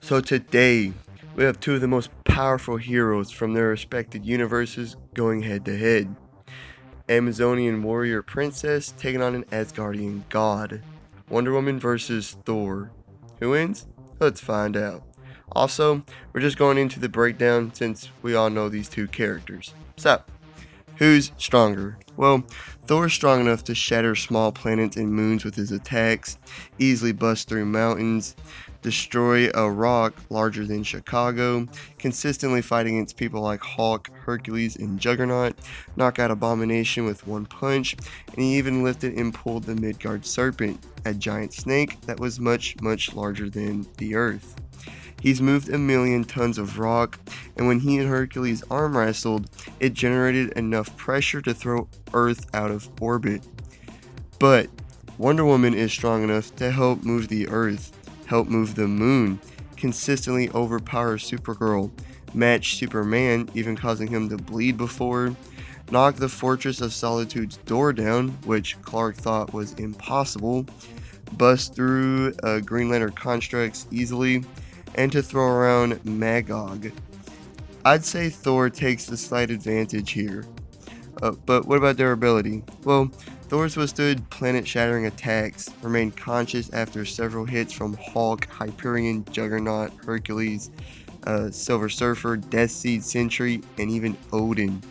So today, we have two of the most powerful heroes from their respected universes going head to head. Amozonian Warrior Princess taking on an Asgardian God. Wonder Woman versus Thor. Who wins? Let's find out. Also, we're just going into the breakdown since we all know these two characters. So, who's stronger? Well, Thor's strong enough to shatter small planets and moons with his attacks, easily bust through mountains, destroy a rock larger than Chicago, consistently fight against people like Hulk, Hercules, and Juggernaut, knock out Abomination with one punch, and he even lifted and pulled the Midgard Serpent, a giant snake that was much, much larger than the Earth. He's moved a million tons of rock, and when he and Hercules arm wrestled, it generated enough pressure to throw Earth out of orbit. But Wonder Woman is strong enough to help move the Earth, help move the moon, consistently overpower Supergirl, match Superman, even causing him to bleed before, knock the Fortress of Solitude's door down, which Clark thought was impossible, bust through Green Lantern constructs easily, and to throw around Magog. I'd say Thor takes the slight advantage here. But what about durability? Well, Thor's withstood planet-shattering attacks, remained conscious after several hits from Hulk, Hyperion, Juggernaut, Hercules, Silver Surfer, Deathseed, Sentry, and even Odin.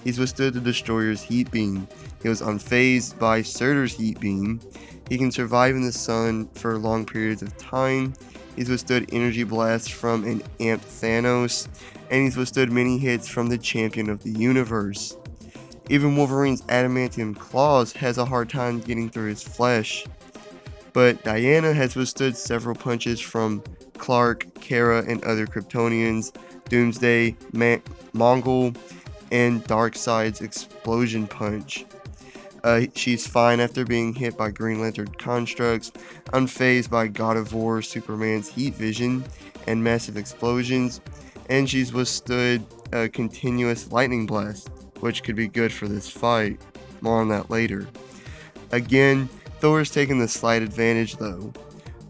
He's withstood the Destroyer's heat beam. He was unfazed by Surtur's heat beam. He can survive in the sun for long periods of time. He's withstood energy blasts from an amped Thanos, and he's withstood many hits from the champion of the universe. Even Wolverine's adamantium claws has a hard time getting through his flesh. But Diana has withstood several punches from Clark, Kara, and other Kryptonians, Doomsday, Mongol, and Darkseid's explosion punch. She's fine after being hit by Green Lantern constructs, unfazed by God of War, Superman's heat vision, and massive explosions, and she's withstood a continuous lightning blast, which could be good for this fight. More on that later. Again, Thor's taking the slight advantage though,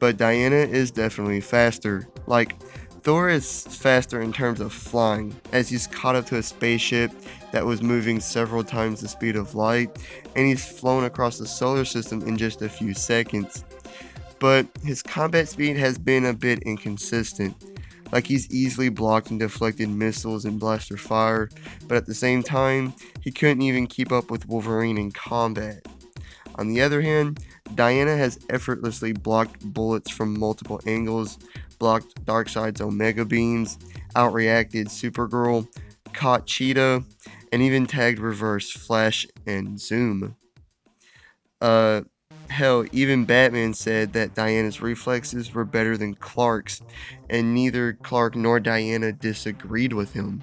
but Diana is definitely faster. Like, Thor is faster in terms of flying, as he's caught up to a spaceship that was moving several times the speed of light, and he's flown across the solar system in just a few seconds. But his combat speed has been a bit inconsistent. Like, he's easily blocked and deflected missiles and blaster fire, but at the same time, he couldn't even keep up with Wolverine in combat. On the other hand, Diana has effortlessly blocked bullets from multiple angles, blocked Darkseid's Omega beams, outreacted Supergirl, caught Cheetah, and even tagged Reverse, Flash, and Zoom. Uh, Hell, even Batman said that Diana's reflexes were better than Clark's, and neither Clark nor Diana disagreed with him.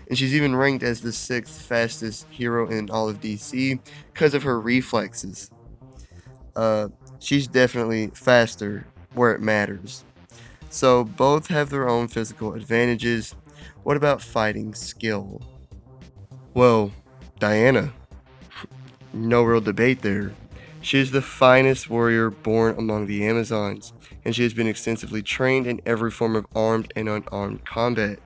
And she's even ranked as the 6th fastest hero in all of DC because of her reflexes. Uh, she's definitely faster where it matters. So both have their own physical advantages. What about fighting skill? Well, Diana. No real debate there. She is the finest warrior born among the Amazons, and she has been extensively trained in every form of armed and unarmed combat.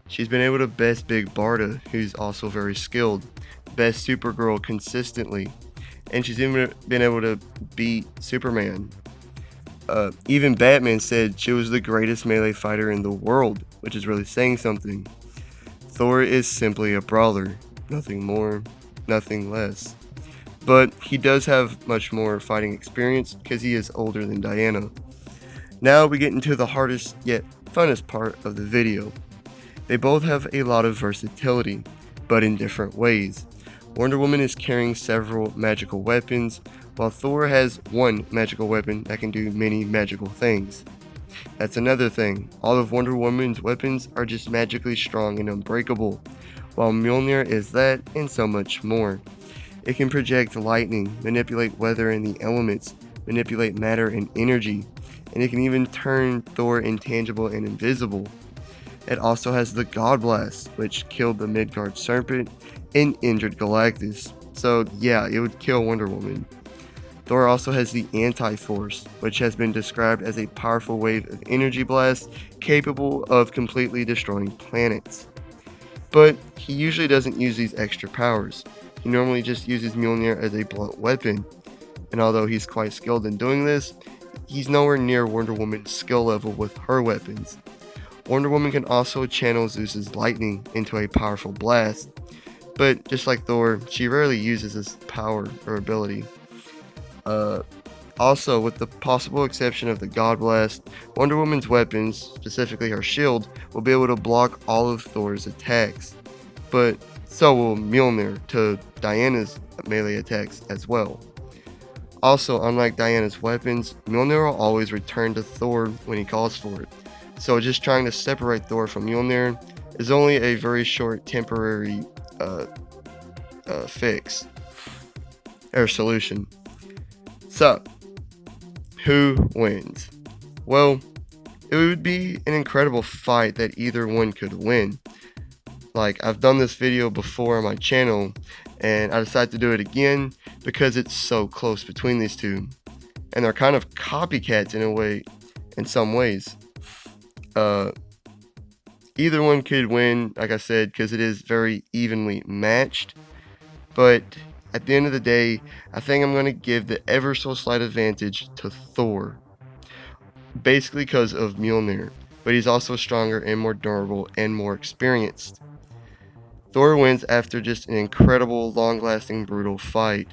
She's been able to best Big Barda, who's also very skilled, best Supergirl consistently, and she's even been able to beat Superman. Even Batman said she was the greatest melee fighter in the world, which is really saying something. Thor is simply a brawler, nothing more, nothing less. But he does have much more fighting experience because he is older than Diana. Now we get into the hardest yet funnest part of the video. They both have a lot of versatility, but in different ways. Wonder Woman is carrying several magical weapons, while Thor has one magical weapon that can do many magical things. That's another thing, all of Wonder Woman's weapons are just magically strong and unbreakable, while Mjolnir is that and so much more. It can project lightning, manipulate weather and the elements, manipulate matter and energy, and it can even turn Thor intangible and invisible. It also has the God Blast, which killed the Midgard Serpent and injured Galactus. So yeah, it would kill Wonder Woman. Thor also has the Anti-Force, which has been described as a powerful wave of energy blast capable of completely destroying planets. But he usually doesn't use these extra powers. He normally just uses Mjolnir as a blunt weapon, and although he's quite skilled in doing this, he's nowhere near Wonder Woman's skill level with her weapons. Wonder Woman can also channel Zeus's lightning into a powerful blast, but just like Thor, she rarely uses this power or ability. Also, with the possible exception of the God Blast, Wonder Woman's weapons, specifically her shield, will be able to block all of Thor's attacks. But so will Mjolnir to Diana's melee attacks as well. Also, unlike Diana's weapons, Mjolnir will always return to Thor when he calls for it. So just trying to separate Thor from Mjolnir is only a very short temporary fix or solution. So, who wins? Well, it would be an incredible fight that either one could win. Like, I've done this video before on my channel, and I decided to do it again because it's so close between these two. And they're kind of copycats in a way, in some ways. Either one could win, like I said, because it is very evenly matched. But at the end of the day, I think I'm going to give the ever so slight advantage to Thor. Basically because of Mjolnir, but he's also stronger and more durable and more experienced. Thor wins after just an incredible, long-lasting, brutal fight.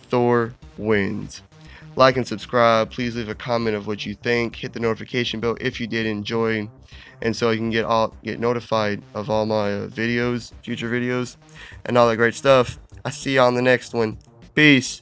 Thor wins. Like and subscribe. Please leave a comment of what you think. Hit the notification bell if you did enjoy, and so you can get notified of all my videos, future videos, and all that great stuff. I see you on the next one. Peace.